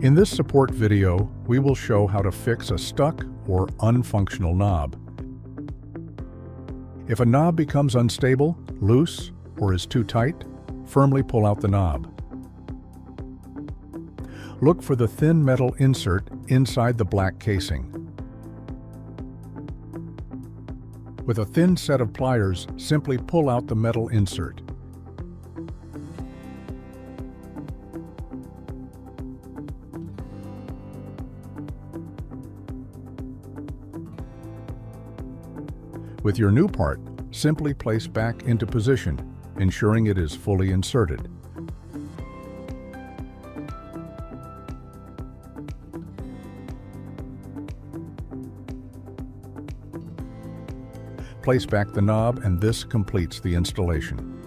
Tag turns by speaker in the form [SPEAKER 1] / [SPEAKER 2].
[SPEAKER 1] In this support video, we will show how to fix a stuck or unfunctional knob. If a knob becomes unstable, loose, or is too tight, firmly pull out the knob. Look for the thin metal insert inside the black casing. With a thin set of pliers, simply pull out the metal insert. With your new part, simply place back into position, ensuring it is fully inserted. Place back the knob and this completes the installation.